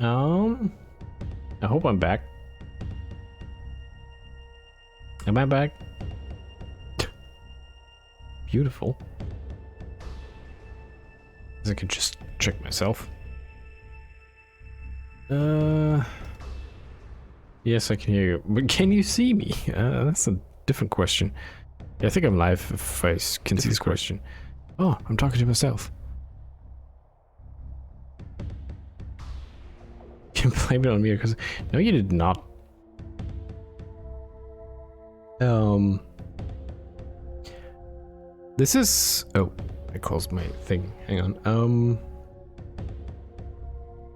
I hope I'm back. Am I back? Beautiful. I could just check myself. Yes, I can hear you. But can you see me? That's a different question. Yeah, I think I'm live if I can see this question. Oh, I'm talking to myself. You can blame it on me because... No, you did not. This is... Oh, I closed my thing. Hang on.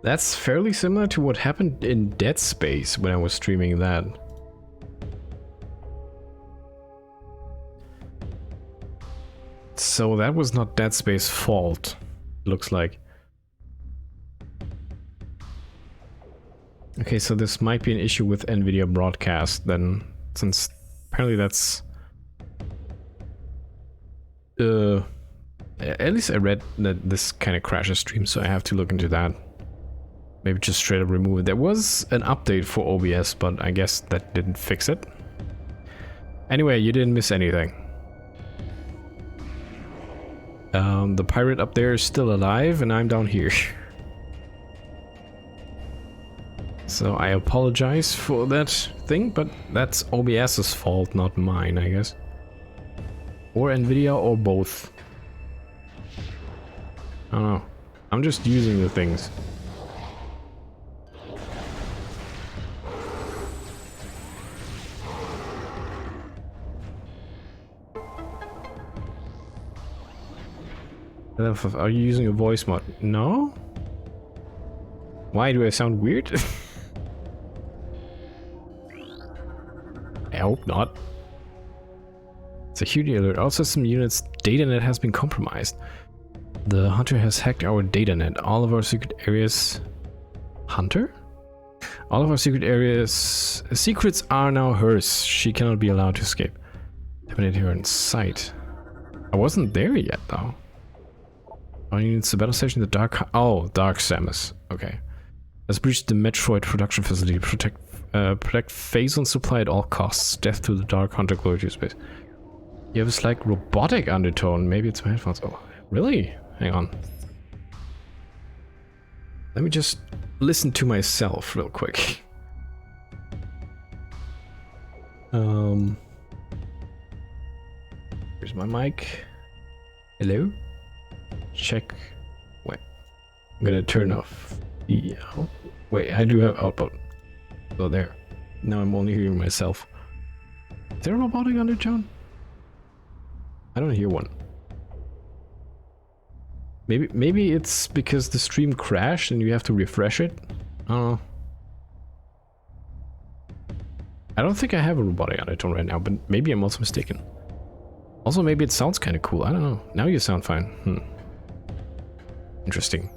That's fairly similar to what happened in Dead Space when I was streaming that. So that was not Dead Space's fault, looks like. Okay, so this might be an issue with NVIDIA broadcast then, since apparently that's... at least I read that this kind of crashes stream, so I have to look into that. Maybe just straight up remove it. There was an update for OBS, but I guess that didn't fix it. Anyway, you didn't miss anything. The pirate up there is still alive, and I'm down here. So I apologize for that thing, but that's OBS's fault, not mine, I guess. Or NVIDIA, or both. I don't know. I'm just using the things. Are you using a voice mod? No? Why do I sound weird? I hope not. Security alert. All system units' datanet has been compromised. The hunter has hacked our datanet. All of our secret areas... Hunter? All of our secret areas... Secrets are now hers. She cannot be allowed to escape. Terminate her in sight. I wasn't there yet, though. Our units, the battle station, the Dark... Oh, Dark Samus. Okay. Let's breach the Metroid production facility. Protect phase on supply at all costs. Death to the Dark Hunter, glory to space. You have a slight robotic undertone. Maybe it's my headphones. Oh, really? Hang on. Let me just listen to myself real quick. Here's my mic. Hello? Check. Wait. I'm gonna turn off the... Wait, I do have output. Oh, there. Now I'm only hearing myself. Is there a robotic undertone? I don't hear one. Maybe it's because the stream crashed and you have to refresh it? I don't know. I don't think I have a robotic undertone right now, but maybe I'm also mistaken. Also, maybe it sounds kind of cool. I don't know. Now you sound fine. Interesting.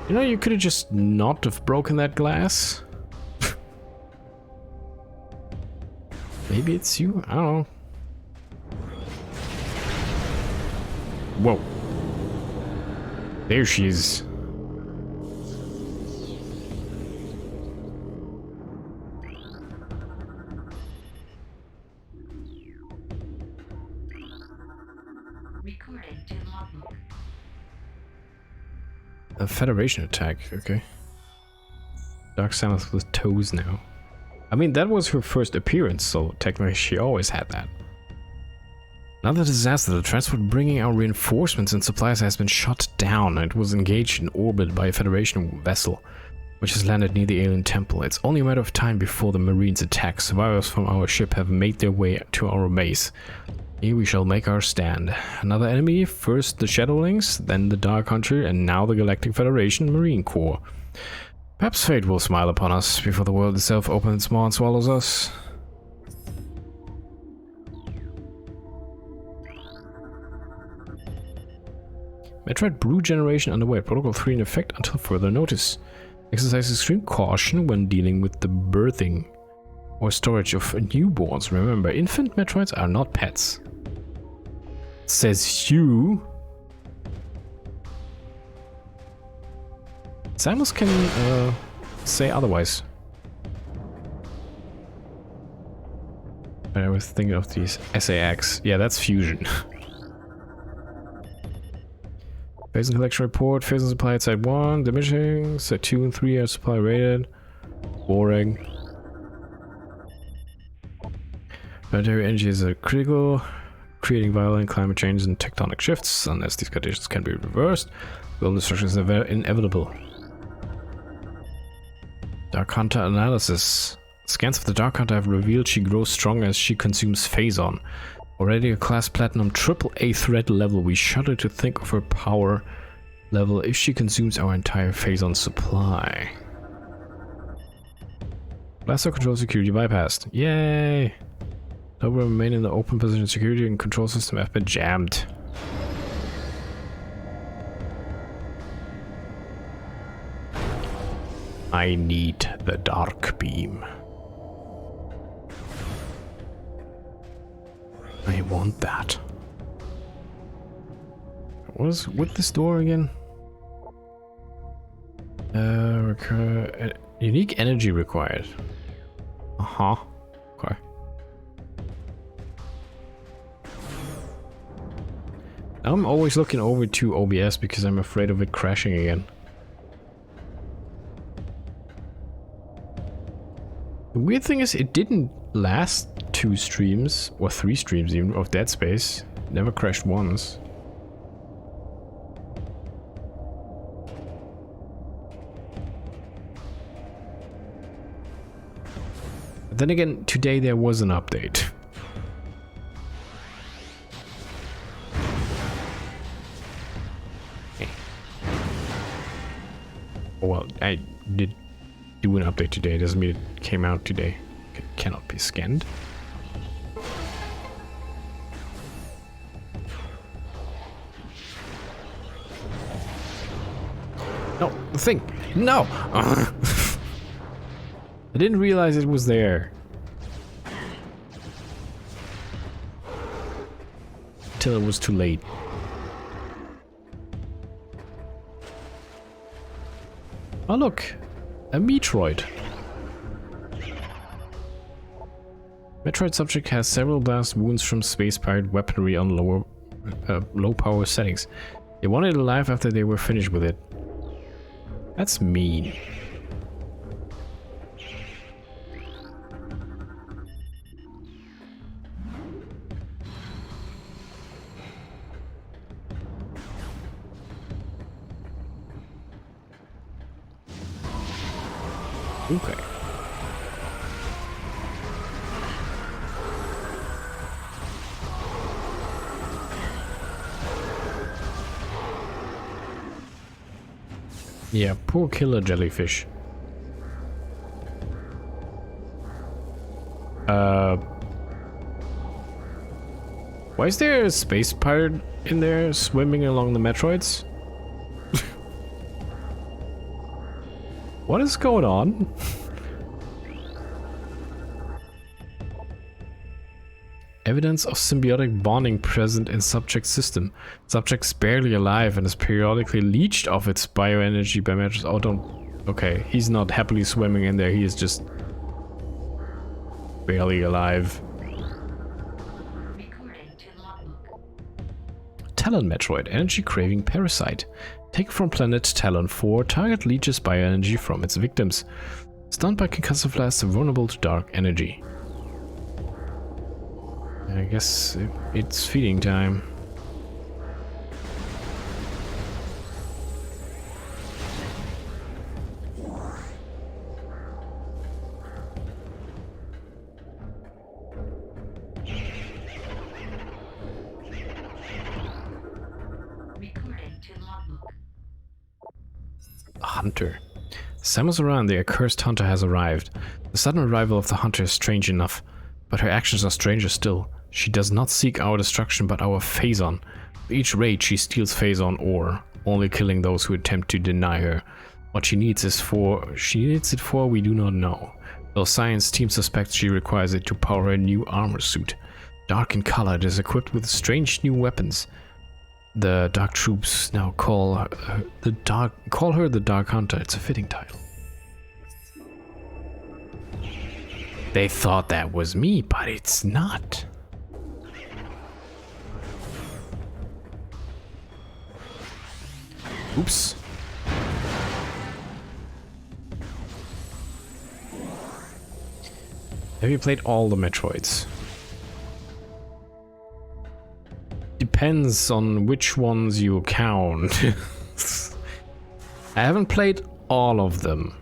You know, you could have just not have broken that glass. Maybe it's you? I don't know. Whoa. There she is. Recording to logbook. A Federation attack, okay. Dark Samus with toes now. I mean, that was her first appearance, so technically she always had that. Another disaster. The transport bringing our reinforcements and supplies has been shot down. It was engaged in orbit by a Federation vessel, which has landed near the alien temple. It's only a matter of time before the Marines attack. Survivors from our ship have made their way to our base. Here we shall make our stand. Another enemy, first the Shadowlings, then the Dark Hunter, and now the Galactic Federation Marine Corps. Perhaps fate will smile upon us before the world itself opens its maw and swallows us. Metroid Brew Generation underway. Protocol 3 in effect until further notice. Exercise extreme caution when dealing with the birthing or storage of newborns. Remember, infant Metroids are not pets. Says you. Samus can say otherwise. I was thinking of these SAX. Yeah, that's fusion. Phase and collection report. Phase and supply at site 1. Diminishing. Site 2 and 3 are supply rated. Boring. Planetary energy is critical. Creating violent climate change and tectonic shifts. Unless these conditions can be reversed, world destruction is inevitable. Dark Hunter analysis. Scans of the Dark Hunter have revealed she grows stronger as she consumes Phazon. Already a class platinum AAA threat level, we shudder to think of her power level if she consumes our entire Phazon supply. Blaster control security bypassed. Yay! Now we remain in the open position. Security and control system have been jammed. I need the dark beam. I want that. What is with this door again? Unique energy required. Uh-huh. Okay. Now I'm always looking over to OBS because I'm afraid of it crashing again. The weird thing is it didn't last 2 streams, or 3 streams even, of Dead Space. It never crashed once. But then again, today there was an update. Well, I did do an update today. It doesn't mean it came out today. It cannot be scanned. No, the thing. No! I didn't realize it was there. Till it was too late. Oh look, a Metroid. Metroid subject has several blast wounds from space pirate weaponry on low power settings. They wanted it alive after they were finished with it. That's mean. Okay. Yeah, poor killer jellyfish. Why is there a space pirate in there swimming along the Metroids? What is going on? Evidence of symbiotic bonding present in subject system. Subject's barely alive and is periodically leached of its bioenergy by Metroids. Oh, don't... Okay, he's not happily swimming in there, he is just... barely alive. Talon Metroid, energy craving parasite. Taken from planet Talon 4, target leeches bioenergy from its victims. Stunned by concussive blasts, vulnerable to dark energy. I guess it's feeding time. Hunter. Samus Aran, the accursed hunter, has arrived. The sudden arrival of the hunter is strange enough, but her actions are stranger still. She does not seek our destruction, but our Phazon. With each raid, she steals Phazon ore, only killing those who attempt to deny her. What she needs it for, we do not know. The science team suspects she requires it to power a new armor suit. Dark in color, it is equipped with strange new weapons. The Dark Troops now call her the Dark Hunter. It's a fitting title. They thought that was me, but it's not. Oops. Have you played all the Metroids? Depends on which ones you count. I haven't played all of them.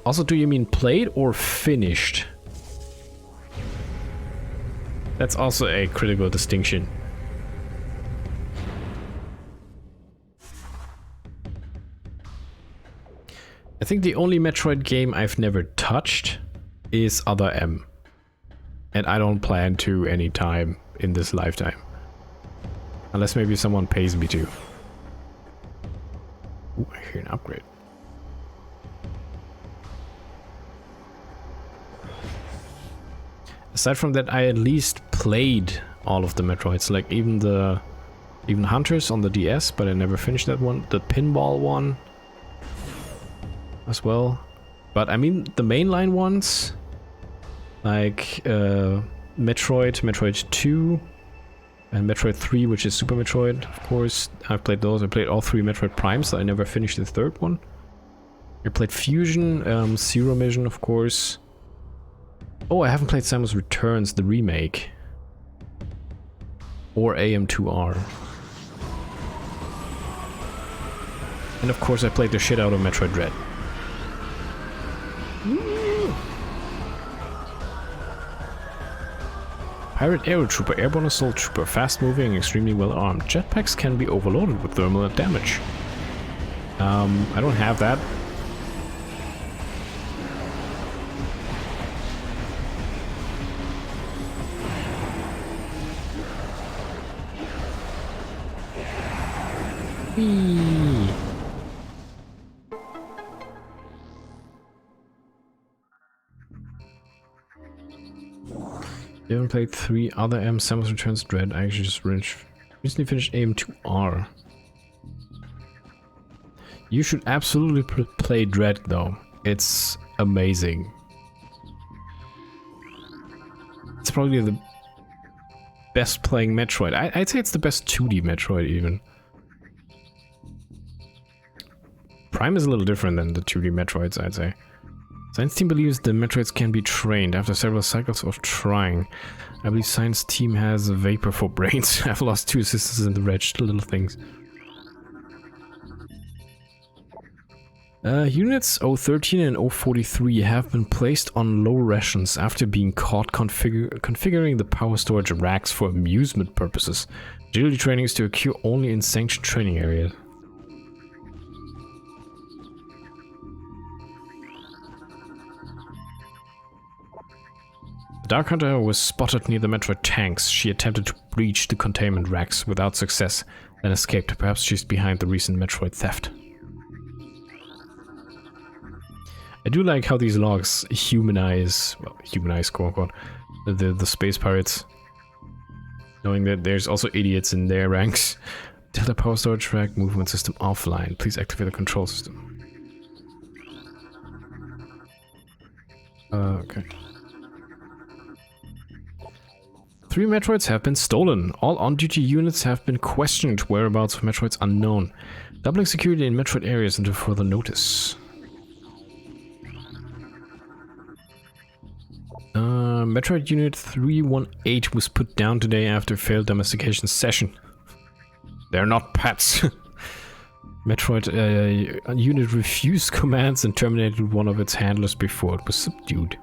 Also, do you mean played or finished? That's also a critical distinction. I think the only Metroid game I've never touched is Other M. And I don't plan to anytime in this lifetime. Unless maybe someone pays me to. Ooh, I hear an upgrade. Aside from that, I at least played all of the Metroids, like even Hunters on the DS, but I never finished that one. The pinball one as well. But I mean the mainline ones, like Metroid 2, and Metroid 3, which is Super Metroid, of course. I've played those. I played all 3 Metroid Primes, so I never finished the 3rd one. I played Fusion, Zero Mission, of course. Oh, I haven't played Samus Returns, the remake. Or AM2R. And of course I played the shit out of Metroid Dread. Pirate Aero Trooper, Airborne Assault Trooper, fast moving and extremely well armed. Jetpacks can be overloaded with thermal damage. I don't have that. Whee! You haven't played 3 other M, Samus Returns, Dread. I actually just recently finished AM2R. You should absolutely play Dread though. It's amazing. It's probably the best playing Metroid. I'd say it's the best 2D Metroid even. Prime is a little different than the 2D Metroids, I'd say. Science team believes the Metroids can be trained after several cycles of trying. I believe science team has a vapor for brains. I've lost 2 assistants in the wretched little things. Units 013 and 043 have been placed on low rations after being caught configuring the power storage racks for amusement purposes. Agility training is to occur only in sanctioned training areas. Dark Hunter was spotted near the Metroid tanks. She attempted to breach the containment racks without success, then escaped. Perhaps she's behind the recent Metroid theft. I do like how these logs humanize, well, quote unquote, the space pirates. Knowing that there's also idiots in their ranks. Delta power storage rack movement system offline. Please activate the control system. Okay. 3 Metroids have been stolen. All on-duty units have been questioned. Whereabouts of Metroids unknown. Doubling security in Metroid areas until further notice. Metroid Unit 318 was put down today after failed domestication session. They're not pets. Metroid unit refused commands and terminated one of its handlers before it was subdued.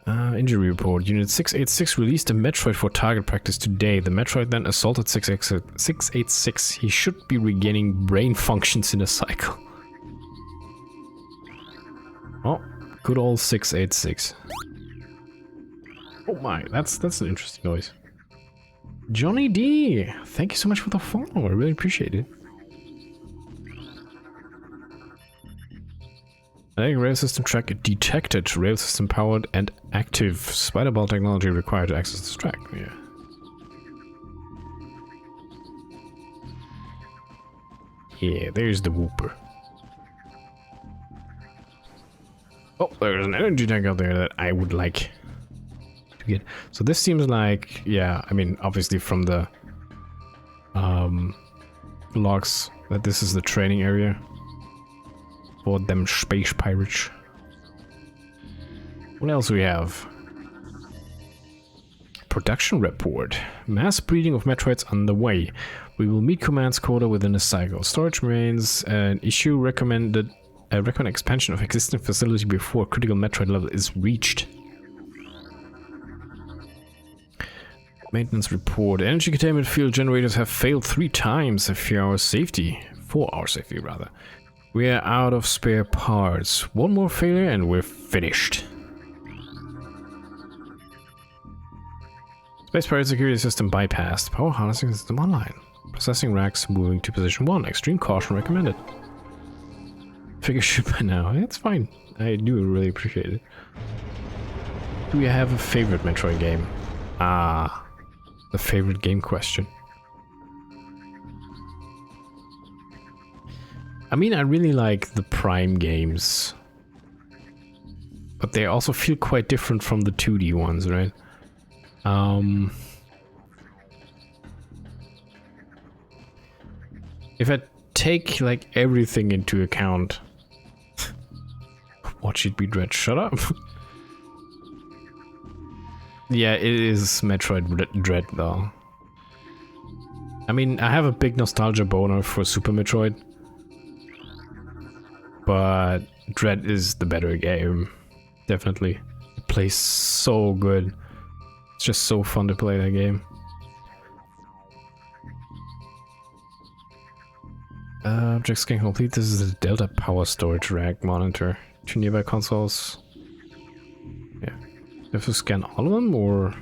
Injury report. Unit 686 released a Metroid for target practice today. The Metroid then assaulted 686. He should be regaining brain functions in a cycle. Oh, good old 686. Oh my, that's an interesting noise. Johnny D, thank you so much for the follow. I really appreciate it. Rail system track detected. Rail system powered and active. Spider ball technology required to access this track. Yeah. Yeah, there's the whooper. Oh, there's an energy tank out there that I would like to get. So this seems like, yeah, I mean, obviously from the logs that this is the training area for them space pirates. What else do we have? Production report. Mass breeding of Metroids underway. We will meet command's quota within a cycle. Storage remains an issue. Recommend expansion of existing facility before critical Metroid level is reached. Maintenance report. Energy containment field generators have failed 3 times. 4 hours safety. 4 hours safety rather. We are out of spare parts. One more failure and we're finished. Space pirate security system bypassed. Power harnessing system online. Processing racks moving to position 1. Extreme caution recommended. Figure ship by now. It's fine. I do really appreciate it. Do we have a favorite Metroid game? Ah, the favorite game question. I mean, I really like the Prime games. But they also feel quite different from the 2D ones, right? If I take like everything into account, what should be Dread? Shut up. Yeah, it is Metroid Dread though. I mean, I have a big nostalgia boner for Super Metroid, but Dread is the better game, definitely. It plays so good. It's just so fun to play that game. Objects can complete. This is a Delta power storage rack monitor. 2 nearby consoles. Yeah. You have to scan all of them, or?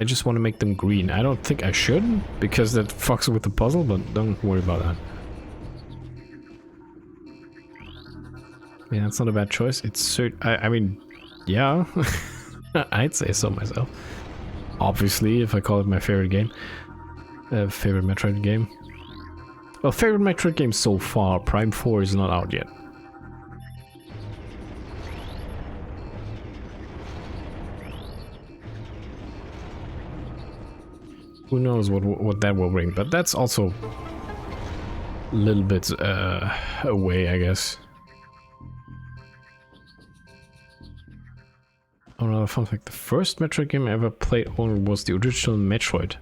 I just want to make them green. I don't think I should, because that fucks with the puzzle, but don't worry about that. Yeah, that's not a bad choice. It's I mean, yeah, I'd say so myself. Obviously, if I call it my favorite game, favorite Metroid game. Well, favorite Metroid game so far. Prime 4 is not out yet. Who knows what that will bring? But that's also a little bit away, I guess. Another fun fact, the first Metroid game I ever played on was the original Metroid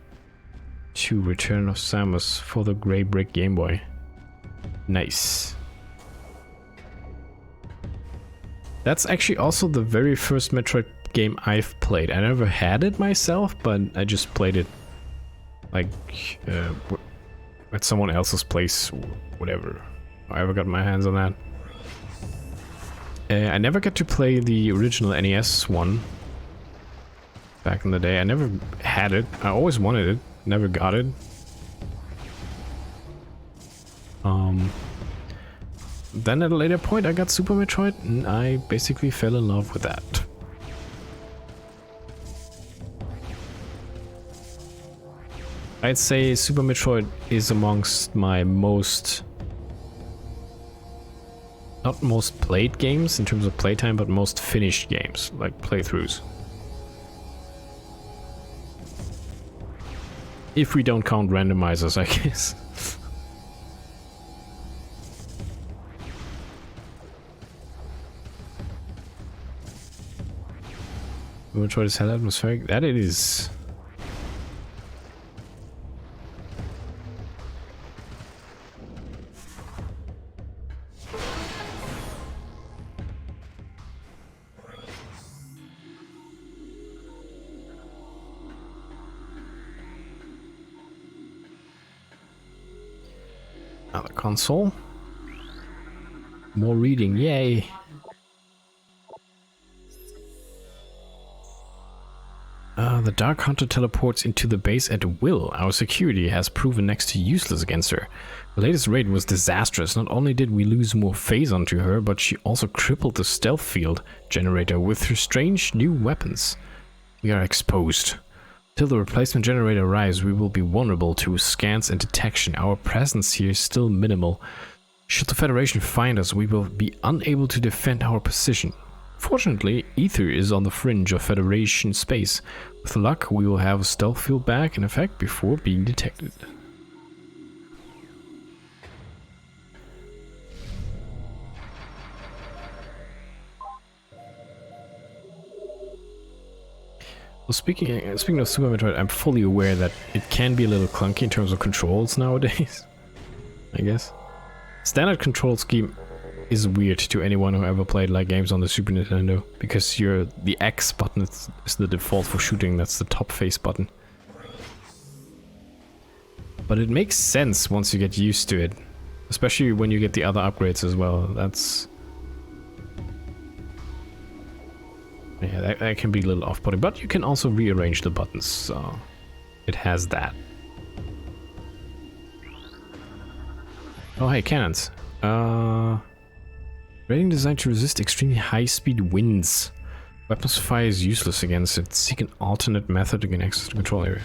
2 Return of Samus for the Grey Brick Game Boy. Nice. That's actually also the very first Metroid game I've played. I never had it myself, but I just played it like at someone else's place, whatever. I ever got my hands on that. I never got to play the original NES one back in the day. I never had it. I always wanted it. Never got it. Then at a later point I got Super Metroid and I basically fell in love with that. I'd say Super Metroid is amongst my most... not most played games in terms of playtime, but most finished games, like playthroughs. If we don't count randomizers, I guess. Metroid is hell atmospheric. That it is. Another console. More reading, yay! The Dark Hunter teleports into the base at will. Our security has proven next to useless against her. The latest raid was disastrous. Not only did we lose more phase onto her, but she also crippled the stealth field generator with her strange new weapons. We are exposed. Till the replacement generator arrives, we will be vulnerable to scans and detection. Our presence here is still minimal. Should the Federation find us, we will be unable to defend our position. Fortunately, Ether is on the fringe of Federation space. With luck, we will have a stealth field back in effect before being detected. Well, speaking of Super Metroid, I'm fully aware that it can be a little clunky in terms of controls nowadays, I guess. Standard control scheme is weird to anyone who ever played like games on the Super Nintendo, because the X button is the default for shooting. That's the top face button. But it makes sense once you get used to it, especially when you get the other upgrades as well. Yeah, that can be a little off-putting, but you can also rearrange the buttons, so it has that. Oh hey, cannons. Rating designed to resist extremely high-speed winds. Weapons fire is useless against it. Seek an alternate method to gain access to control area.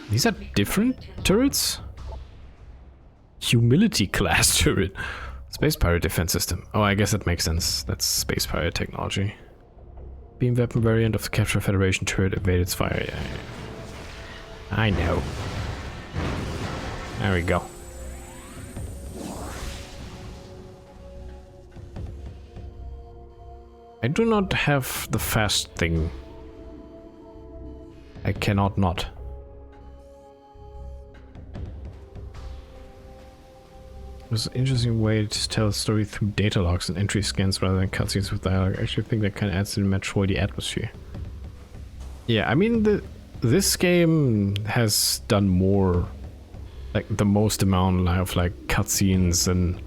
These are different turrets? Humility class turret. Space pirate defense system. Oh, I guess that makes sense. That's space pirate technology. Beam weapon variant of the Capture Federation turret evade its fire. Yeah. I know. There we go. I do not have the fast thing. I cannot not. It was an interesting way to tell a story through data logs and entry scans rather than cutscenes with dialogue. I actually think that kind of adds to the Metroid atmosphere. Yeah, I mean, this game has done more, like the most amount of like cutscenes and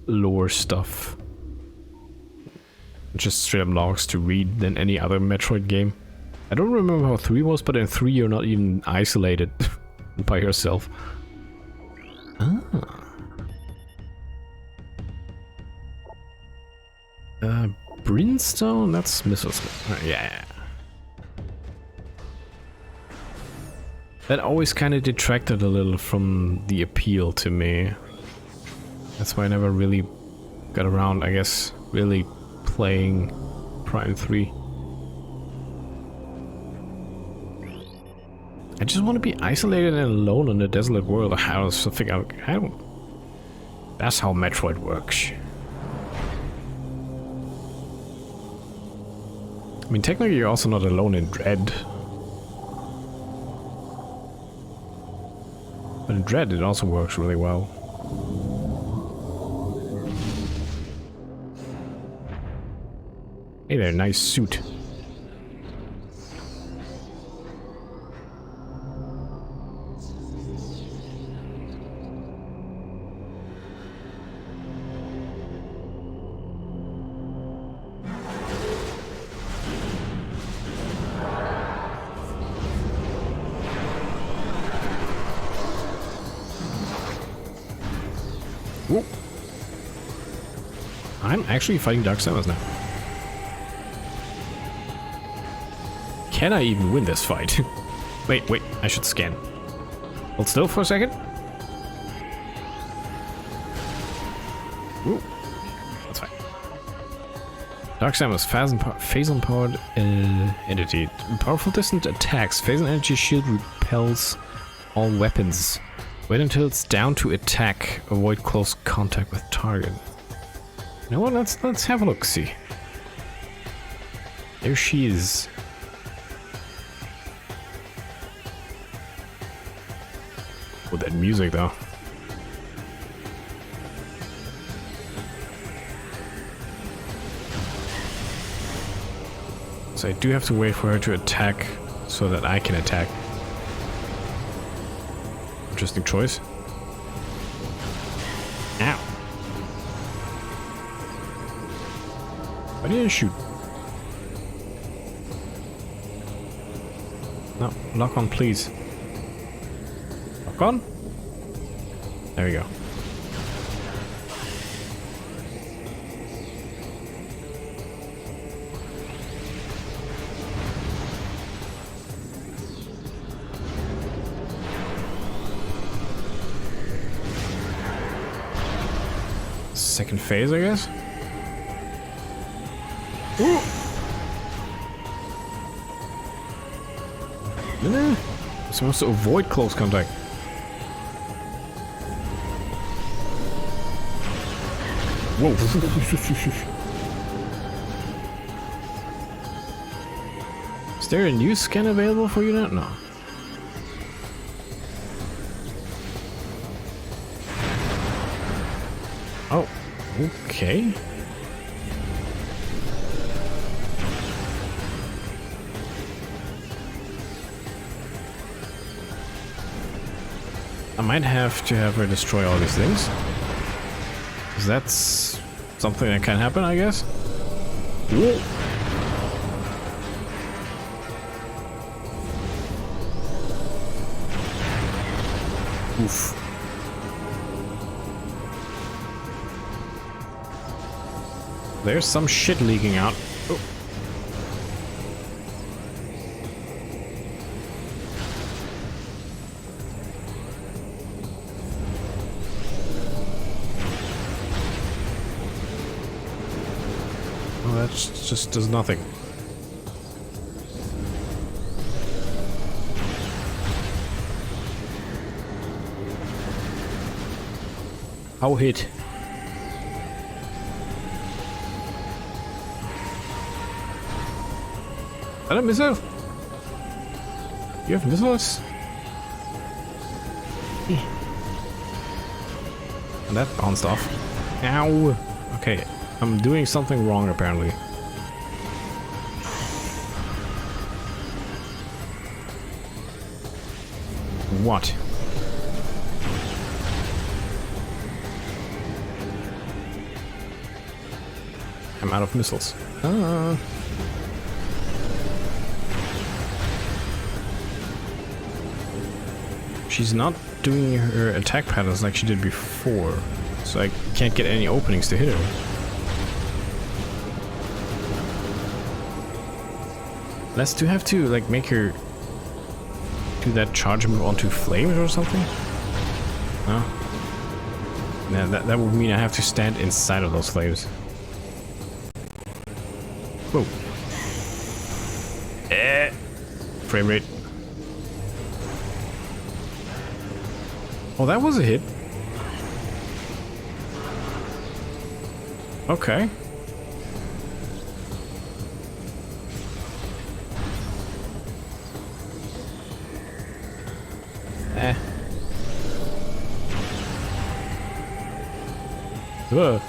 lore stuff, just straight up logs to read, than any other Metroid game. I don't remember how 3 was, but in 3 you're not even isolated by yourself. Brimstone? That's missile skill. Yeah. That always kind of detracted a little from the appeal to me. That's why I never really got around, I guess, really playing Prime 3. I just want to be isolated and alone in a desolate world. I was thinking, I don't. That's how Metroid works. I mean, technically, you're also not alone in Dread. But in Dread, it also works really well. Hey there, nice suit. Whoa. I'm actually fighting Dark Samus now. Can I even win this fight? wait, I should scan. Hold still for a second. Ooh, that's fine. Dark Samus, phazon-powered entity. Powerful distant attacks. Phazon energy shield repels all weapons. Wait until it's down to attack. Avoid close contact with target. You know what? Let's have a look. See. There she is. With that music though. So I do have to wait for her to attack so that I can attack. Interesting choice. Ow. Why didn't you shoot? Lock on, please. Lock on? There we go. Second phase, I guess? Ooh. Nah. I'm supposed to avoid close contact. Whoa. Is there a new scan available for you now? No. Oh, okay. I might have to have her destroy all these things. 'Cause that's something that can happen, I guess. Whoa. Oof. There's some shit leaking out. Oh. Oh, that just does nothing. How hit? Is that a missile? You have missiles? And that bounced off. Ow! Okay, I'm doing something wrong apparently. What? I'm out of missiles. She's not doing her attack patterns like she did before, so I can't get any openings to hit her. Let's do have to like make her do that charge move onto flames or something? No? Yeah, that would mean I have to stand inside of those flames. Whoa. Frame rate. Oh, that was a hit. Okay. Ugh.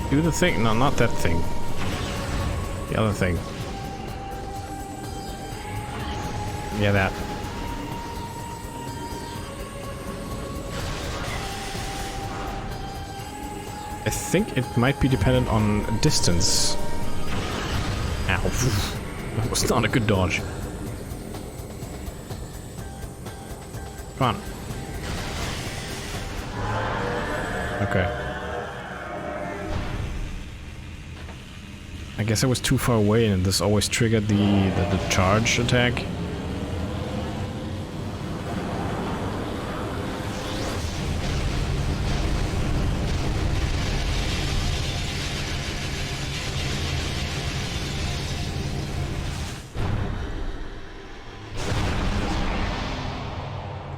Do the thing. No, not that thing. The other thing. Yeah, that. I think it might be dependent on distance. Ow. That was not a good dodge. Come on. Okay. I guess I was too far away and this always triggered the charge attack.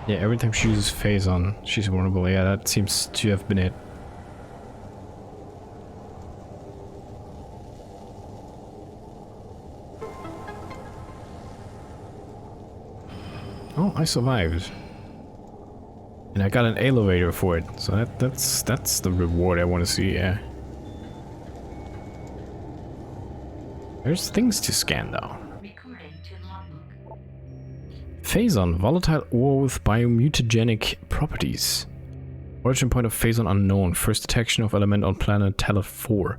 Yeah, every time she uses phase on, she's vulnerable. Yeah, that seems to have been it. Oh, I survived. And I got an elevator for it, so that's the reward I want to see, yeah. There's things to scan though. Phazon, volatile ore with biomutagenic properties. Origin point of Phazon unknown. First detection of element on planet Teller 4.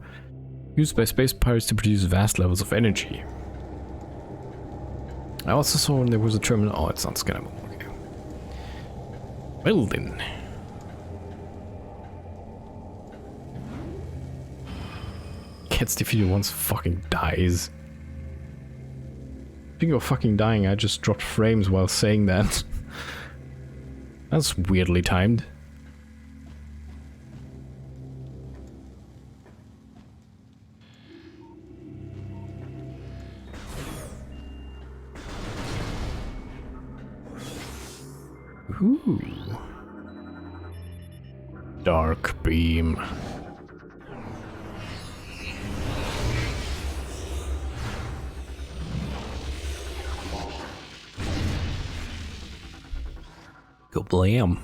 Used by space pirates to produce vast levels of energy. I also saw there was a terminal. Oh, it's not scannable. Okay. Well then. Gets defeated once, fucking dies. Speaking of fucking dying, I just dropped frames while saying that. That's weirdly timed. Ooh. Dark beam. Go blam.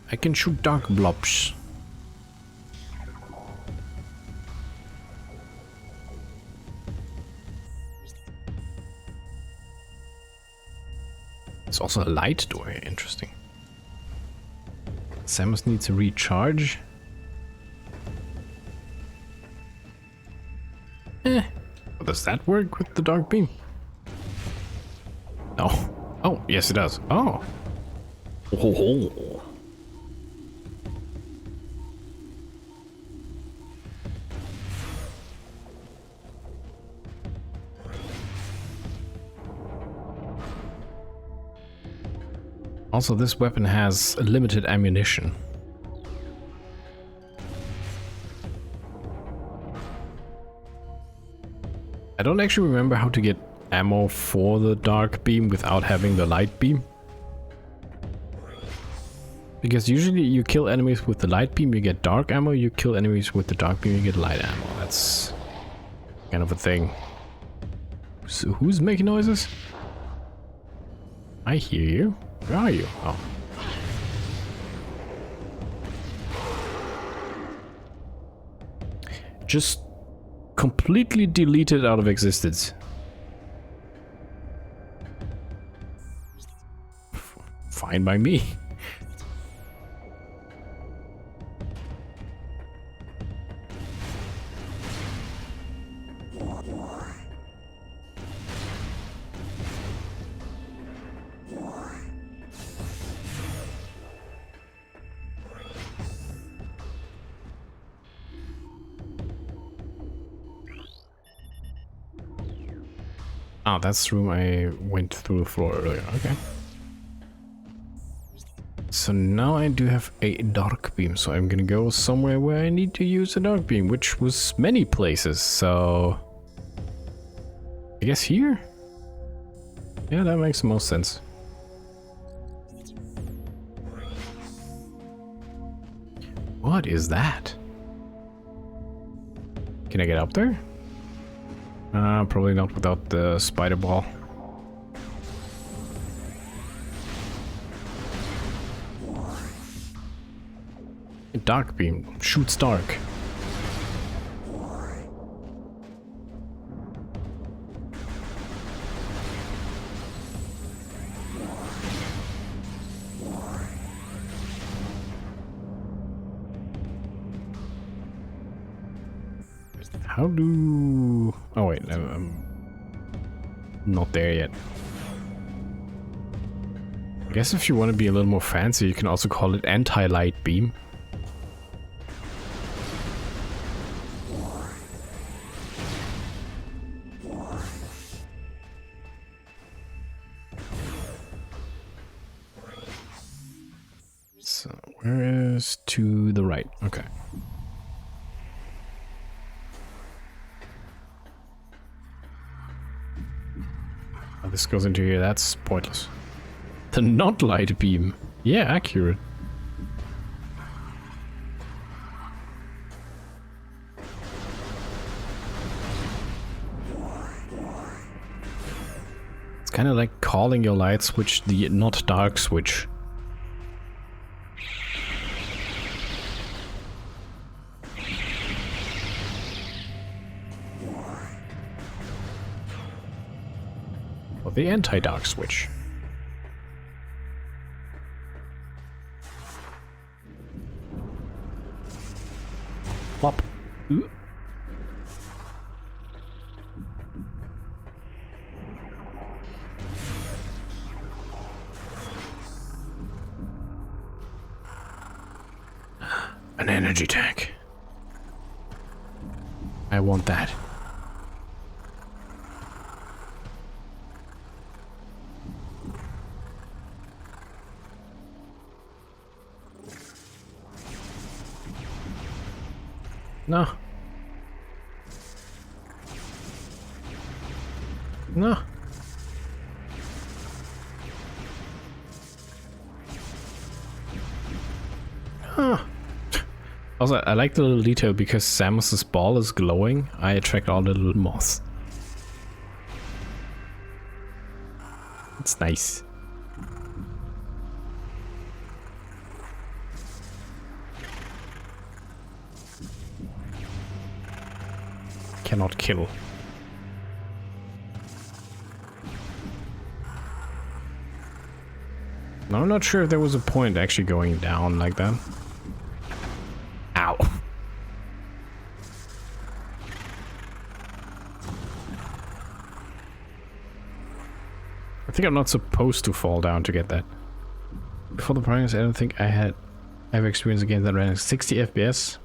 I can shoot dark blobs. It's also a light door here. Interesting. Samus needs a recharge. Does that work with the dark beam? No. Oh, yes it does. Oh. Oh. Also, this weapon has limited ammunition. I don't actually remember how to get ammo for the dark beam without having the light beam. Because usually you kill enemies with the light beam, you get dark ammo. You kill enemies with the dark beam, you get light ammo. That's kind of a thing. So who's making noises? I hear you. Where are you? Oh. Just completely deleted out of existence. Fine by me. Ah, that's the room I went through the floor earlier. Okay. So now I do have a dark beam, so I'm gonna go somewhere where I need to use a dark beam, which was many places, so... I guess here? Yeah, that makes the most sense. What is that? Can I get up there? Probably not without the spider ball. A dark beam shoots dark. How do... Oh wait, I'm not there yet. I guess if you want to be a little more fancy, you can also call it anti-light beam. So, where is to the right? Okay. This goes into here, that's pointless. The not light beam. Yeah, accurate. It's kind of like calling your light switch the not dark switch. The anti-dark switch. Ooh. An energy tank. I want that. No. No. Huh. Also, I like the little detail because Samus's ball is glowing. I attract all the little moths. It's nice. Cannot kill. I'm not sure if there was a point actually going down like that. Ow. I think I'm not supposed to fall down to get that. Before the progress, I don't think I had ever experienced a game that ran at 60 FPS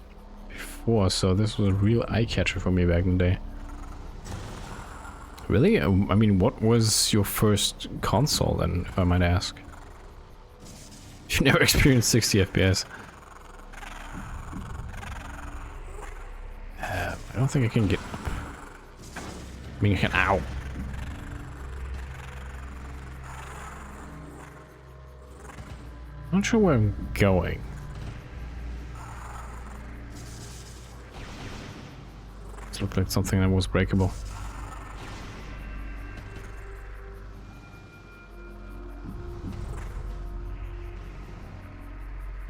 before, so this was a real eye-catcher for me back in the day. Really? I mean, what was your first console then, if I might ask? You never experienced 60 FPS. I don't think I can get... I mean, I can... Ow! Not sure where I'm going. This looked like something that was breakable.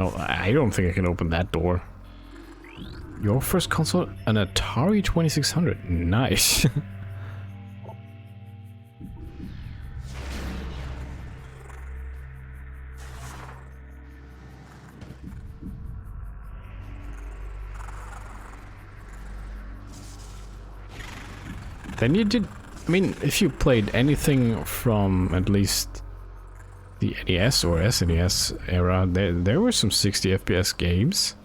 Oh, I don't think I can open that door. Your first console? An Atari 2600. Nice. Then you did... I mean, if you played anything from at least the NES or SNES era, there were some 60 FPS games.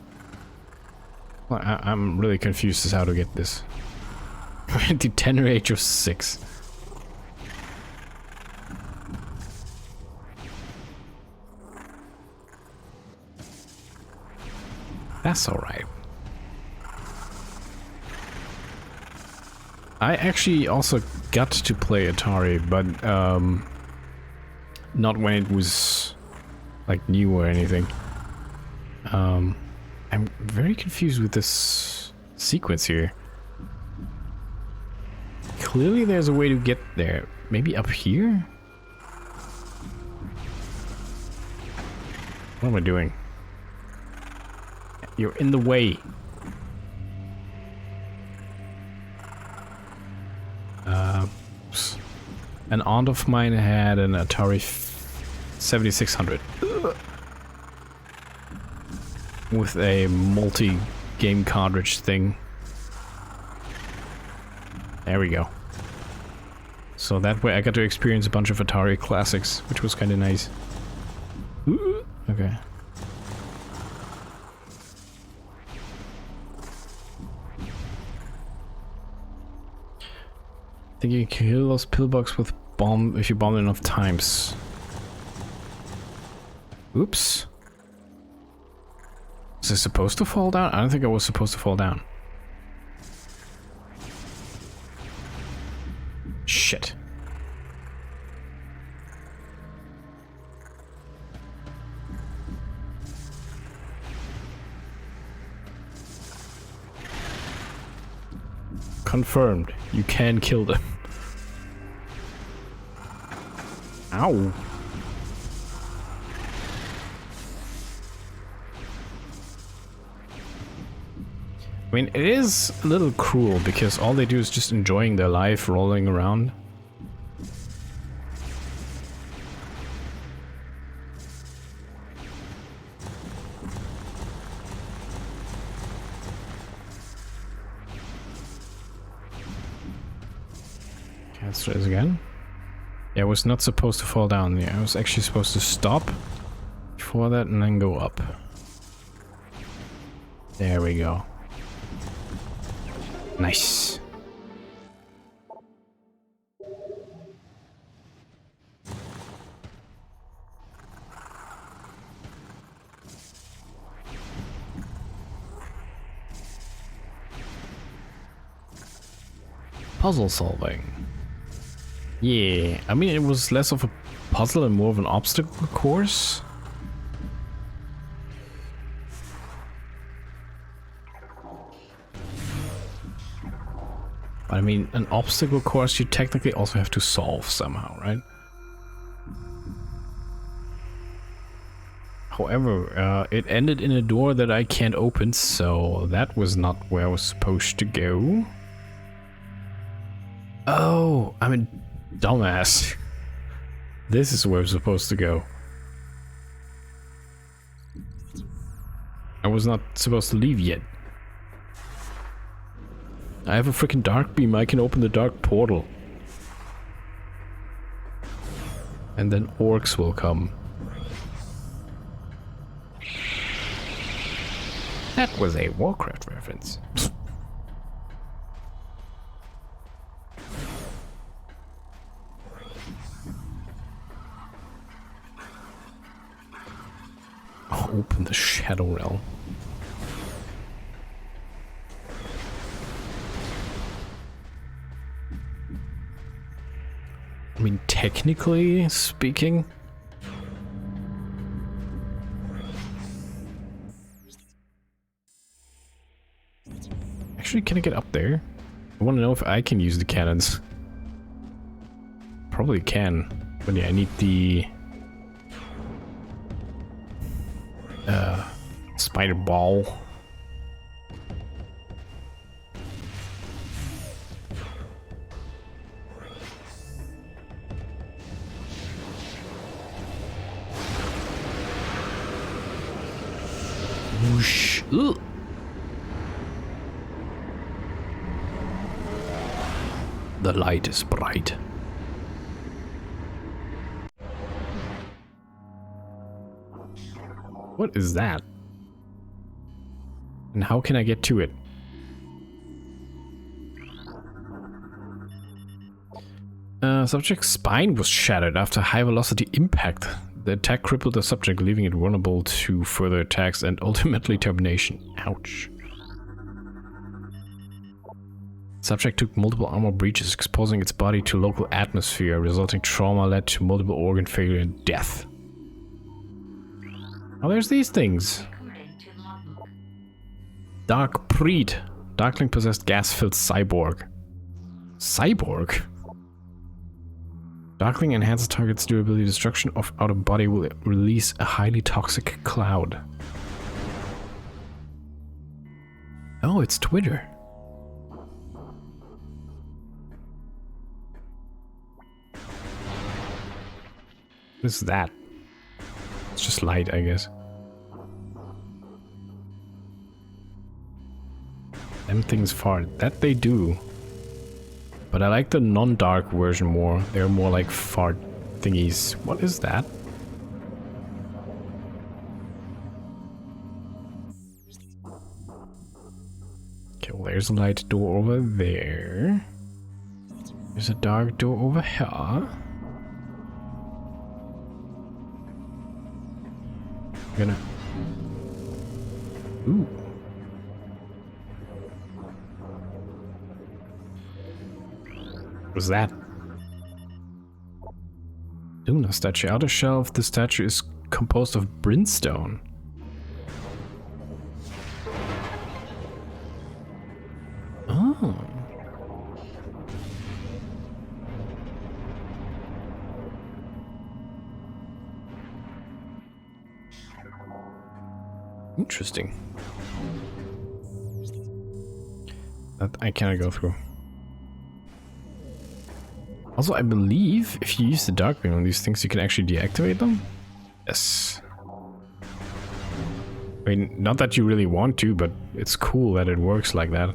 Well, I'm really confused as how to get this. The tender age of 6. That's alright. I actually also got to play Atari, but not when it was like new or anything. I'm very confused with this sequence here. Clearly there's a way to get there. Maybe up here? What am I doing? You're in the way. An aunt of mine had an Atari 7600 with a multi-game cartridge thing. There we go. So that way I got to experience a bunch of Atari classics, which was kind of nice. Okay. I think you can kill those pillbox with bomb if you bomb enough times. Oops. Was I supposed to fall down? I don't think I was supposed to fall down. Shit. Confirmed. You can kill them. Ow. I mean, it is a little cruel because all they do is just enjoying their life rolling around. Let's try this again. Yeah, I was not supposed to fall down. Yeah, I was actually supposed to stop before that and then go up. There we go. Nice. Puzzle solving. Yeah, I mean, it was less of a puzzle and more of an obstacle course. But I mean, an obstacle course you technically also have to solve somehow, right? However, it ended in a door that I can't open, so that was not where I was supposed to go. Oh, I'm a dumbass. This is where I'm supposed to go. I was not supposed to leave yet. I have a freaking dark beam, I can open the dark portal. And then orcs will come. That was a Warcraft reference. Open the Shadow Realm. I mean, technically speaking, actually, can I get up there? I want to know if I can use the cannons. Probably can, but yeah, I need the spider ball. Whoosh. Ugh. The light is bright. What is that? And how can I get to it? Subject's spine was shattered after high velocity impact. The attack crippled the subject, leaving it vulnerable to further attacks and ultimately termination. Ouch. Subject took multiple armor breaches, exposing its body to local atmosphere. Resulting trauma led to multiple organ failure and death. Oh, there's these things. Dark Preed. Darkling possessed gas-filled cyborg. Cyborg? Darkling enhances target's durability. Destruction of outer body will release a highly toxic cloud. Oh, it's Twitter. What is that? It's just light, I guess. Them things fart. That they do. But I like the non-dark version more. They're more like fart thingies. What is that? Okay, well, there's a light door over there. There's a dark door over here. I'm gonna... Ooh. What's that? Luna statue. Outer shell of the statue is composed of brimstone. Oh. Interesting. That I cannot go through. Also, I believe if you use the dark beam on these things, you can actually deactivate them? Yes. I mean, not that you really want to, but it's cool that it works like that.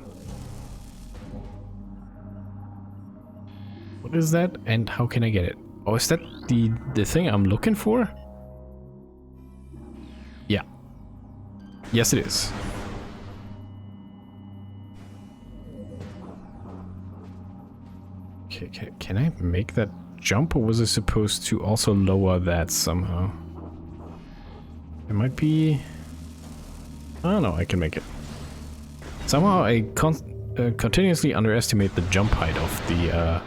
What is that and how can I get it? Oh, is that the thing I'm looking for? Yeah. Yes, it is. Okay, can I make that jump, or was I supposed to also lower that somehow? It might be... Oh no, I can make it. Somehow I continuously underestimate the jump height of the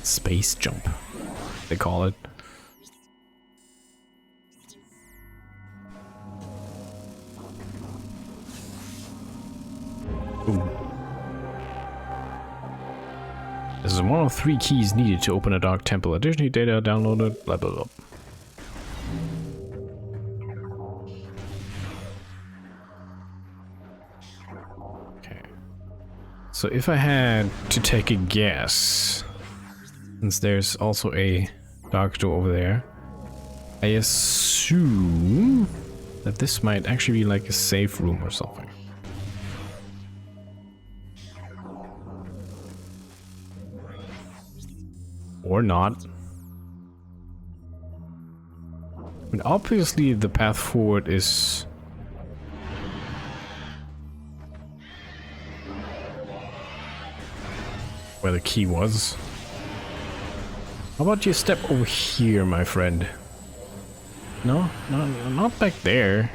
space jump, they call it. Ooh. This is one of 3 keys needed to open a dark temple. Additionally, data downloaded, blah blah blah. Okay. So if I had to take a guess, since there's also a dark door over there, I assume that this might actually be like a safe room or something. Or not. I mean, obviously the path forward is... where the key was. How about you step over here, my friend? No, not back there.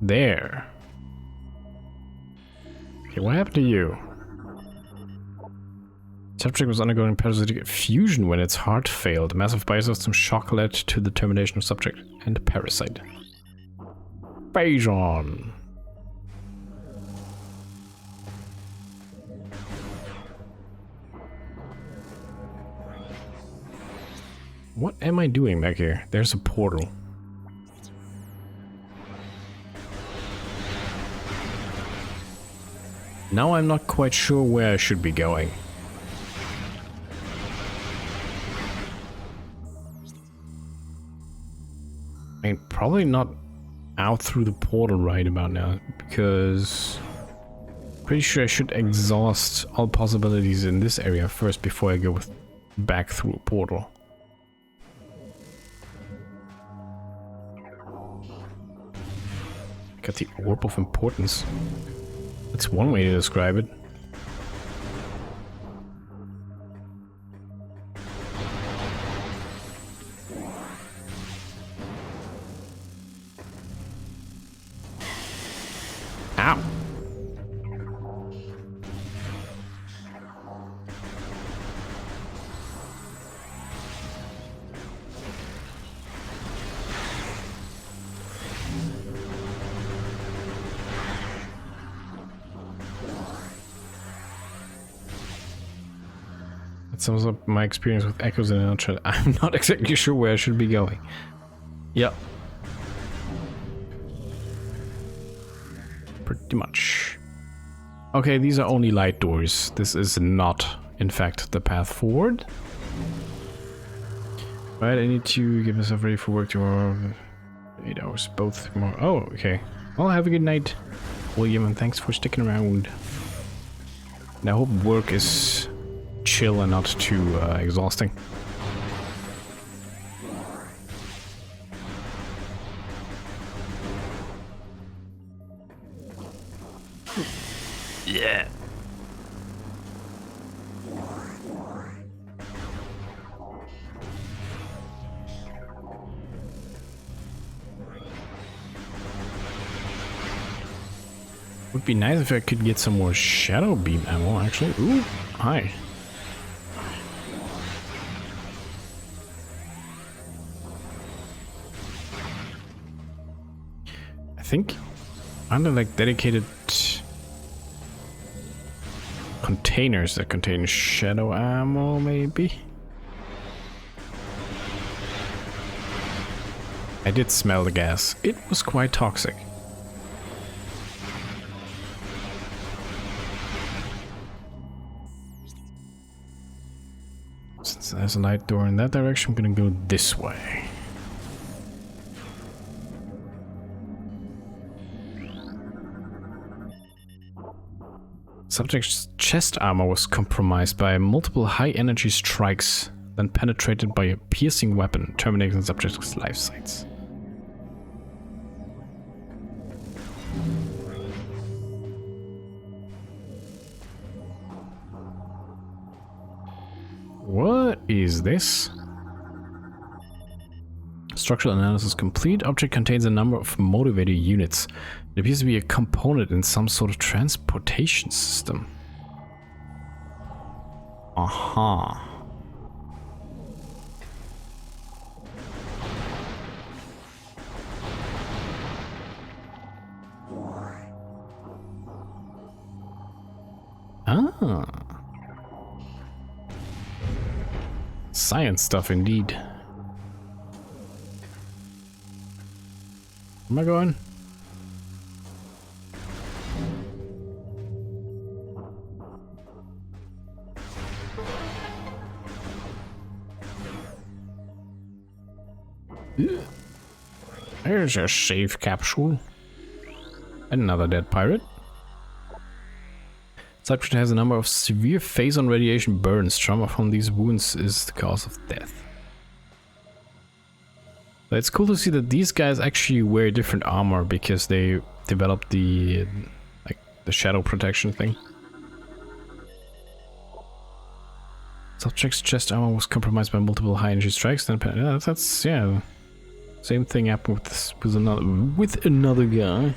There. Okay, what happened to you? Subject was undergoing parasitic fusion when its heart failed. Massive biosystem shock led to the termination of subject and parasite. Bajon. What am I doing back here? There's a portal. Now I'm not quite sure where I should be going. I mean, probably not out through the portal right about now, because pretty sure I should exhaust all possibilities in this area first before I go back through a portal. Got the Orb of Importance. That's one way to describe it. Ow! Sums up my experience with echoes in a nutshell. I'm not exactly sure where I should be going. Yep. Pretty much. Okay, these are only light doors. This is not, in fact, the path forward. Right, I need to get myself ready for work tomorrow. 8 hours, both tomorrow. Oh, okay. Well, have a good night, William, and thanks for sticking around. And I hope work is chill and not too exhausting. Yeah. Would be nice if I could get some more shadow beam ammo, actually. Ooh, hi. I think under like dedicated containers that contain shadow ammo, maybe. I did smell the gas. It was quite toxic. Since there's a light door in that direction, I'm gonna go this way. Subject's chest armor was compromised by multiple high-energy strikes, then penetrated by a piercing weapon, terminating the subject's life sights. What is this? Structural analysis complete. Object contains a number of motivator units. It appears to be a component in some sort of transportation system. Aha. Ah. Science stuff indeed. Am I going? There's a safe capsule. Another dead pirate. Subject has a number of severe phase-on radiation burns. Trauma from these wounds is the cause of death. But it's cool to see that these guys actually wear different armor because they developed the shadow protection thing. Subject's chest armor was compromised by multiple high-energy strikes. Then that's yeah. Same thing happened with another guy.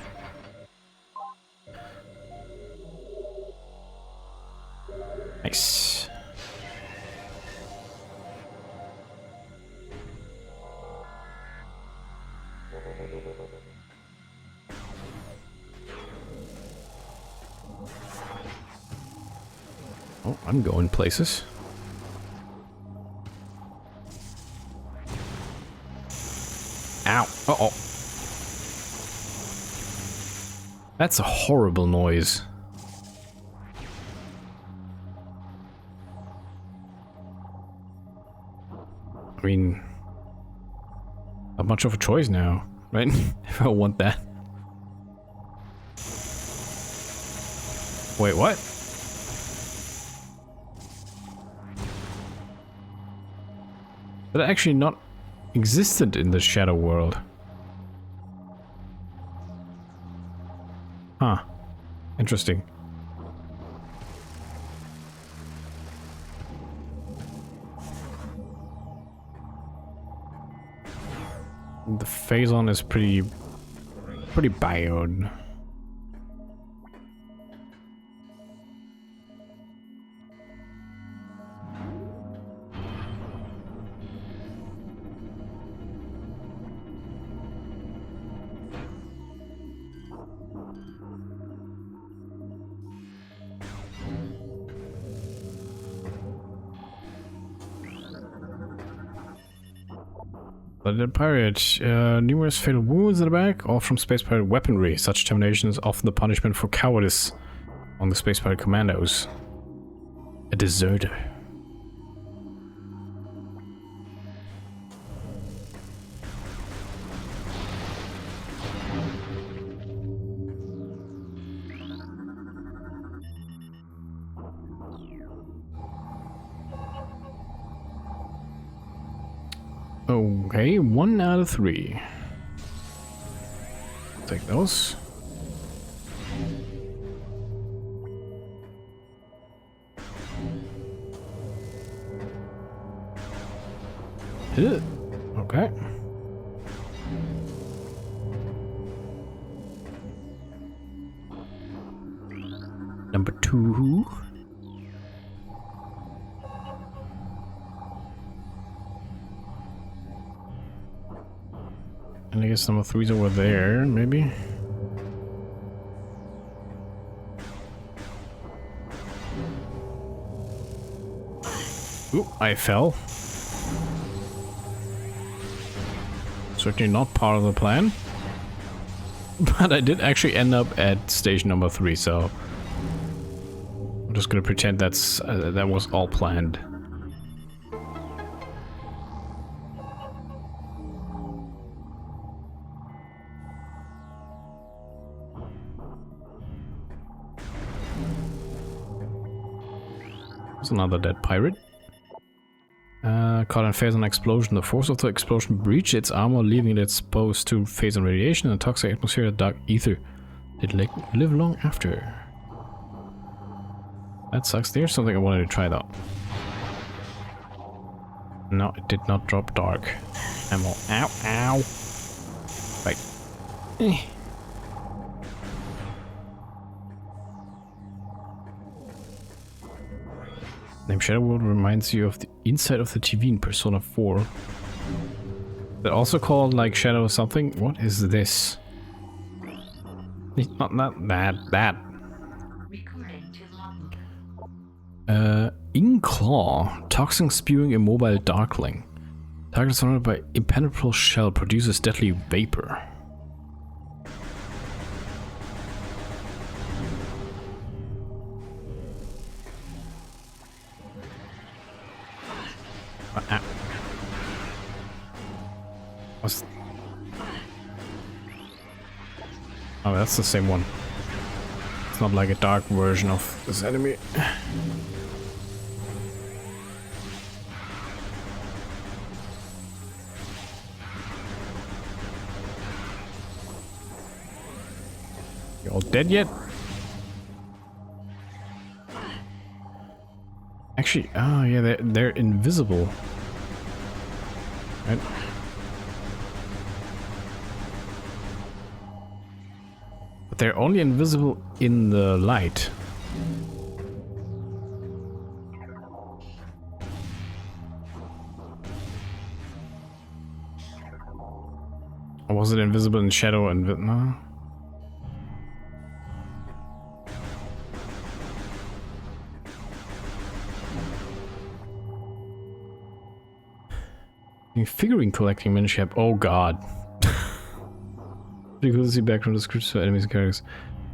Nice. Oh, I'm going places. Ow. Uh-oh. That's a horrible noise. I mean, not much of a choice now, right? If I want that. Wait, what? That actually not existed in the shadow world. Huh. Interesting. The phase-on is pretty bad. But the pirate, numerous fatal wounds in the back, all from space pirate weaponry. Such termination is often the punishment for cowardice on the space pirate commandos. A deserter. Okay, 1 out of 3. Take those. Okay. Number 2. And I guess number 3's over there, maybe? Oop, I fell. Certainly not part of the plan. But I did actually end up at station number 3, so... I'm just gonna pretend that was all planned. There's another dead pirate. Caught in phase on explosion. The force of the explosion breached its armor, leaving it exposed to phase on radiation and toxic atmosphere of dark ether. Did live long after. That sucks. There's something I wanted to try though. No, it did not drop dark ammo. Ow, ow. Right. Name Shadow World reminds you of the inside of the TV in Persona 4. They're also called like Shadow something. What is this? Not that. Inkclaw. Toxin spewing immobile darkling. Target surrounded by impenetrable shell produces deadly vapor. Oh, that's the same one. It's not like a dark version of this enemy. You all dead yet? Actually, oh yeah, they're invisible. Right? But they're only invisible in the light. Or was it invisible in shadow and no? Figurine collecting miniature. Oh god. Pretty cool to see background descriptions for enemies and characters.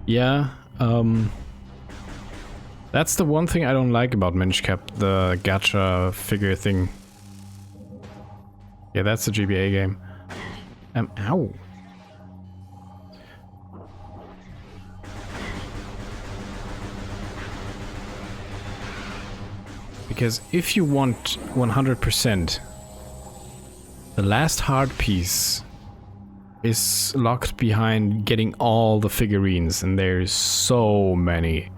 Yeah, that's the one thing I don't like about Minish Cap, the gacha figure thing. Yeah, that's the GBA game. Ow. Because if you want 100%, the last hard piece is locked behind getting all the figurines, and there's so many.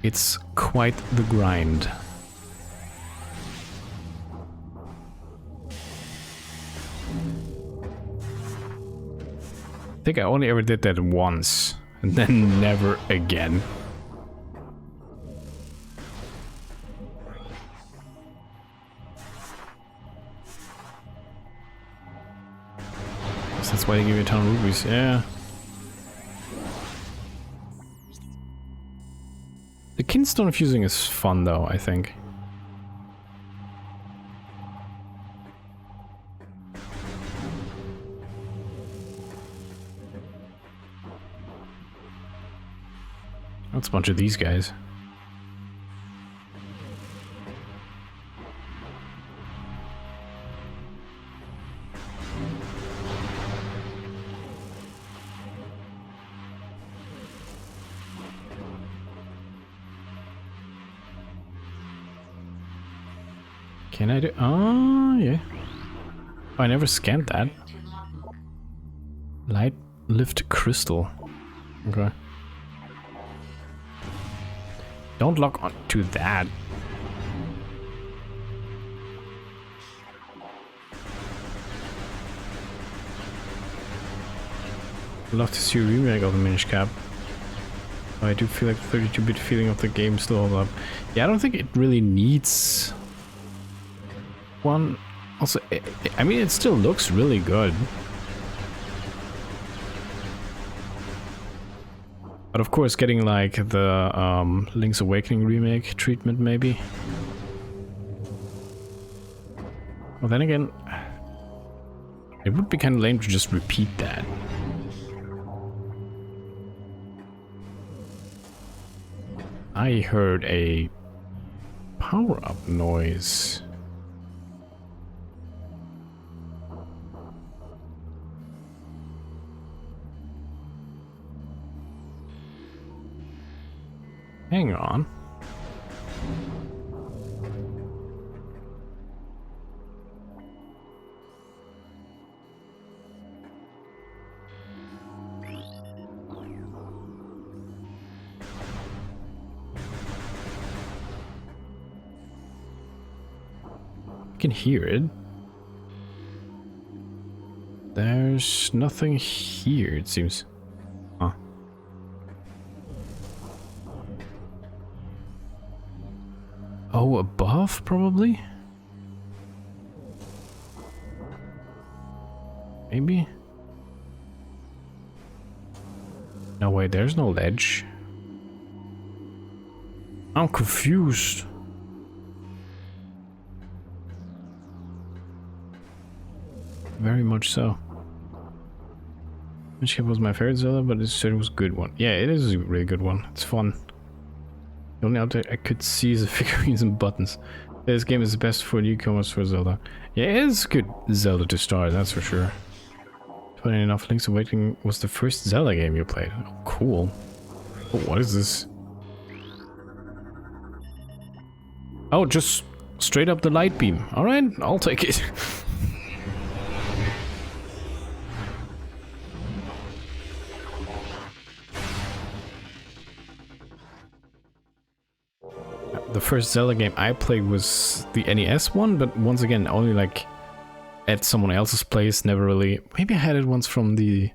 It's quite the grind. I think I only ever did that once, and then never again. That's why they give you a ton of rubies, yeah. The Kinstone fusing is fun though, I think. That's a bunch of these guys. Can I do? Oh, yeah. Oh, I never scanned that. Light lift crystal. Okay. Don't lock on to that. I'd love to see a remake of the Minish Cap. I do feel like the 32-bit feeling of the game still holds up. Yeah, I don't think it really needs one. Also, I mean, it still looks really good. But of course, getting like the Link's Awakening remake treatment, maybe. Well, then again, it would be kind of lame to just repeat that. I heard a power-up noise. Hang on. can hear it. There's nothing here, it seems. Huh. Oh, above, probably? Maybe? No, wait, there's no ledge. I'm confused. Very much so. Which was my favorite Zelda, but it said it was a good one. Yeah, it is a really good one. It's fun. The only update I could see is the figurines and buttons. This game is the best for newcomers for Zelda. Yeah, it is a good Zelda to start, that's for sure. Funny enough, Link's Awakening was the first Zelda game you played. Oh, cool. Oh, what is this? Oh, just straight up the light beam. Alright, I'll take it. The first Zelda game I played was the NES one, but once again, only like at someone else's place, never really... Maybe I had it once from the...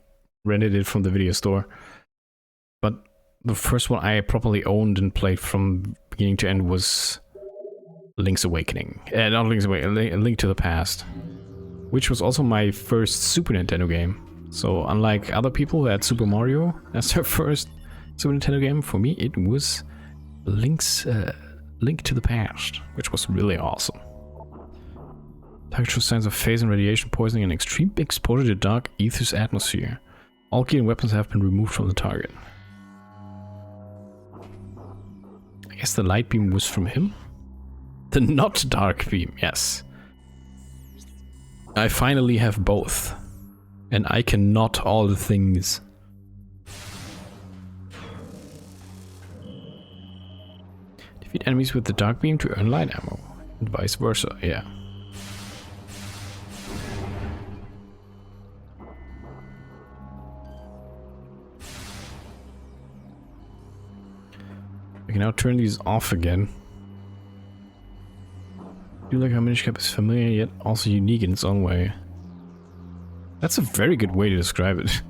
rented it from the video store. But the first one I properly owned and played from beginning to end was Link's Awakening. Not Link's Awakening, A Link to the Past. Which was also my first Super Nintendo game. So unlike other people who had Super Mario as their first Super Nintendo game, for me it was Link to the Past, which was really awesome. Target shows signs of phase and radiation poisoning and extreme exposure to dark ether's atmosphere. All key and weapons have been removed from the target. I guess the light beam was from him? The not dark beam, yes. I finally have both. And I can not all the things. Defeat enemies with the dark beam to earn light ammo. And vice versa, yeah. I can now turn these off again. I do like how Minish Cap is familiar yet also unique in its own way. That's a very good way to describe it.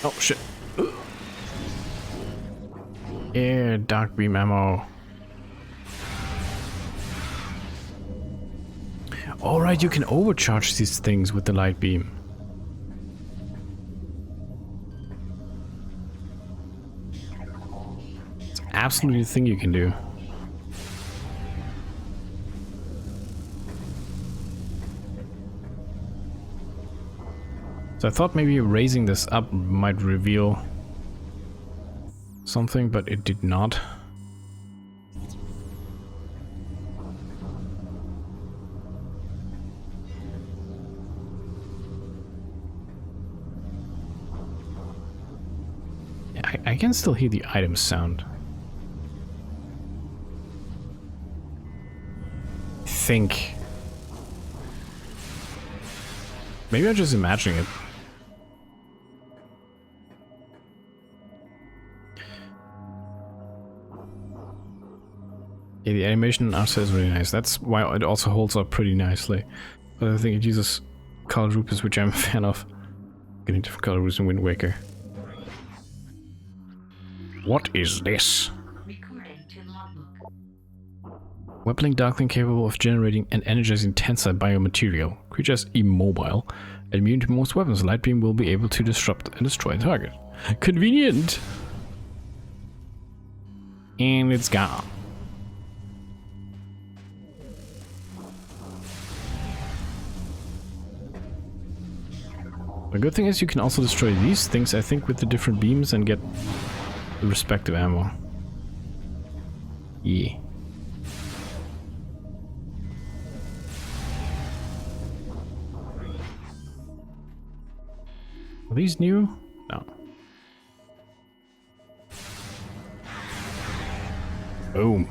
Oh shit. Yeah, dark beam ammo. Alright, you can overcharge these things with the light beam. It's absolutely the thing you can do. So I thought maybe raising this up might reveal something, but it did not. Yeah, I can still hear the item sound. I think. Maybe I'm just imagining it. Yeah, the animation outside is really nice. That's why it also holds up pretty nicely. But I think it uses color groups, which I'm a fan of. Getting different color groups in Wind Waker. What is this? Weapling Darkling capable of generating and energizing tensile biomaterial. Creatures immobile. Immune to most weapons, Light Beam will be able to disrupt and destroy a target. Convenient! And it's gone. The good thing is you can also destroy these things, I think, with the different beams and get the respective ammo. Yeah. Are these new? No. Boom.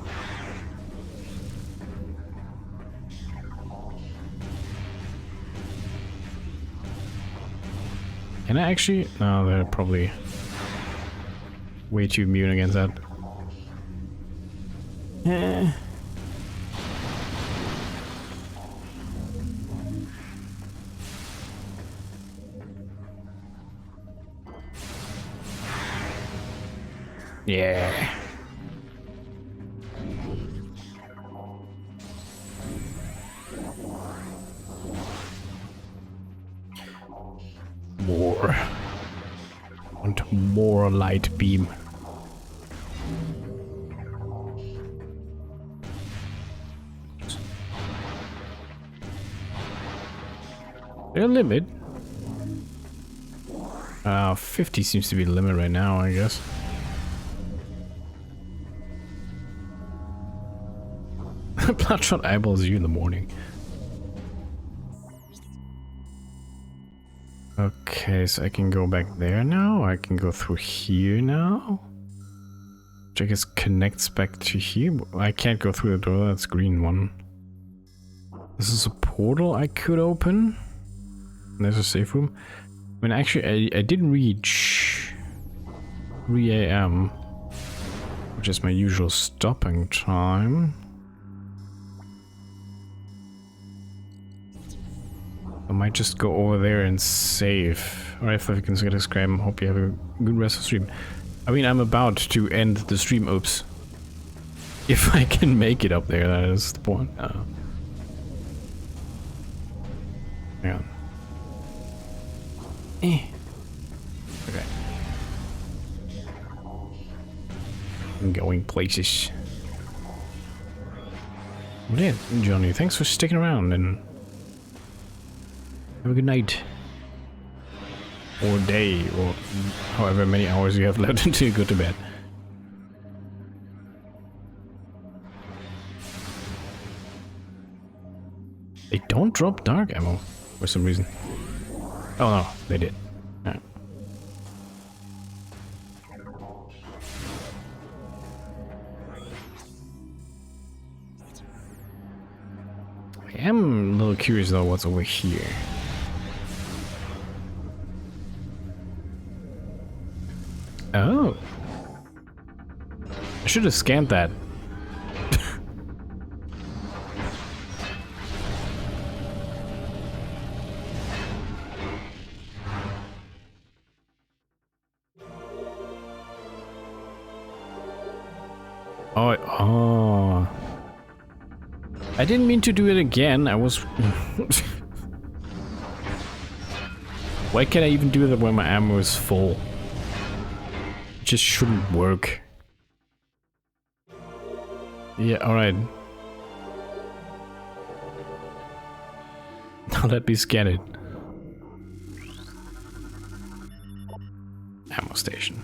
Can I actually? No, they're probably way too immune against that. Eh. Yeah. More. Want more light beam. Their limit? 50 seems to be the limit right now, I guess. Bloodshot eyeballs you in the morning. Okay, so I can go back there now. I can go through here now. Which I guess connects back to here. I can't go through the door, that's green one. This is a portal I could open. There's a safe room. I mean, actually, I did reach 3 AM, which is my usual stopping time. I might just go over there and save. Alright, Fluffykins, get a scram. Hope you have a good rest of the stream. I mean, I'm about to end the stream, oops. If I can make it up there, that is the point. Hang on. Okay. I'm going places. Well, yeah, Johnny, thanks for sticking around and have a good night. Or day, or however many hours you have left until you go to bed. They don't drop dark ammo for some reason. Oh no, they did. Right. I am a little curious though what's over here. Oh. I should have scanned that. Oh. I didn't mean to do it again. I was... Why can't I even do that when my ammo is full? It just shouldn't work. Yeah, alright. Now let me scan it. Ammo station.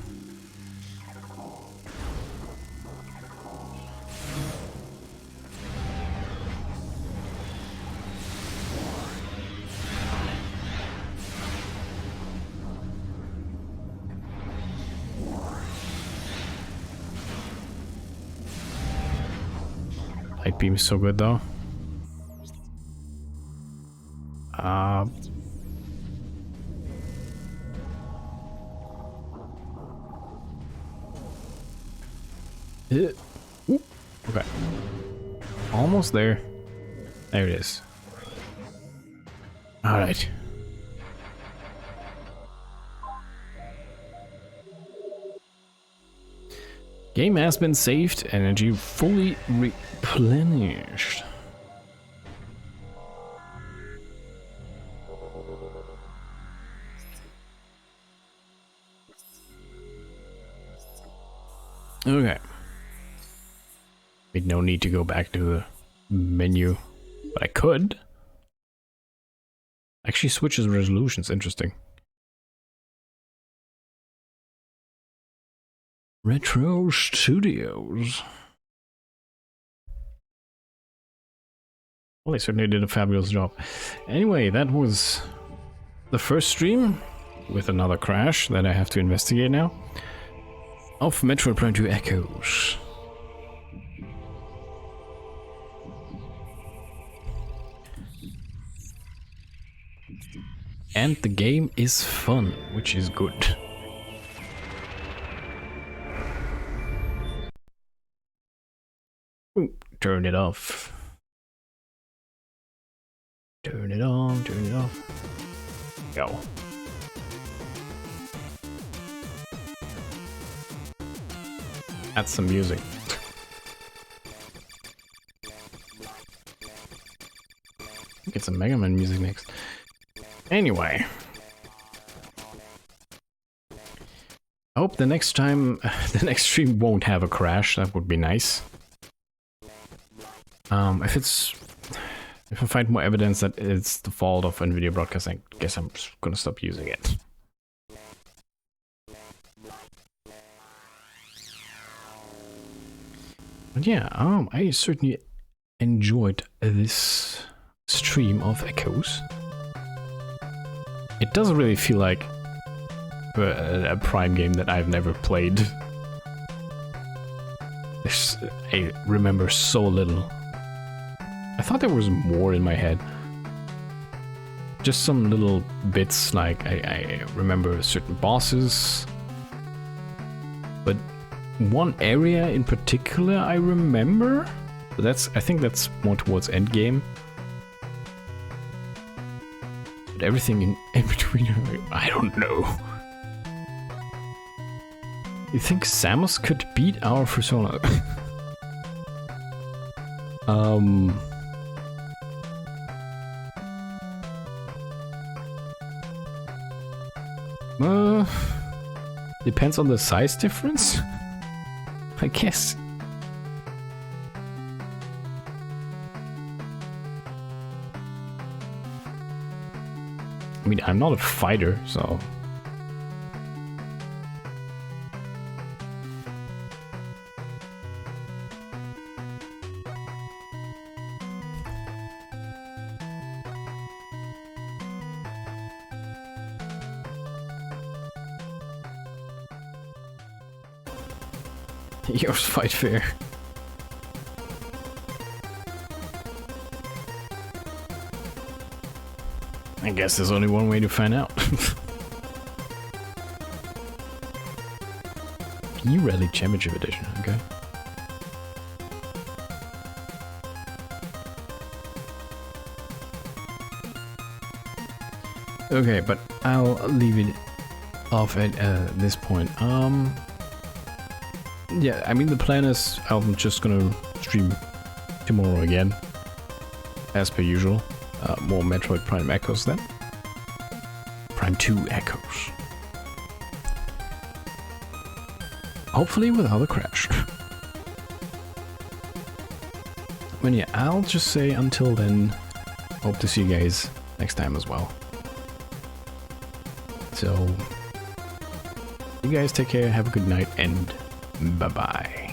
Light beam is so good though. Okay. Almost there. There it is. Alright. Game has been saved, energy fully replenished. Okay. No need to go back to the menu, but I could. Actually switches resolutions, interesting. Retro Studios. Well, they certainly did a fabulous job. Anyway, that was the first stream with another crash that I have to investigate now of Metroid Prime 2 Echoes. And the game is fun, which is good. Ooh, turn it off. Turn it on, turn it off. Go. Add some music. Get some Mega Man music next. Anyway. I hope the next time, the next stream won't have a crash. That would be nice. If I find more evidence that it's the fault of NVIDIA Broadcasting, I guess I'm just gonna stop using it. But yeah, I certainly enjoyed this stream of Echoes. It doesn't really feel like a Prime game that I've never played. I remember so little. I thought there was more in my head. Just some little bits, like I remember certain bosses. But one area in particular I remember. But I think that's more towards endgame. But everything in between, I don't know. You think Samus could beat our Persona? Depends on the size difference, I guess. I mean, I'm not a fighter, so... Yours fight fair. I guess there's only one way to find out. P-Rally Championship Edition, okay. Okay, but I'll leave it off at this point. Yeah, I mean, the plan is I'm just gonna stream tomorrow again, as per usual. More Metroid Prime Echoes then. Prime 2 Echoes. Hopefully without a crash. But yeah, I'll just say until then, hope to see you guys next time as well. So, you guys take care, have a good night, and bye-bye.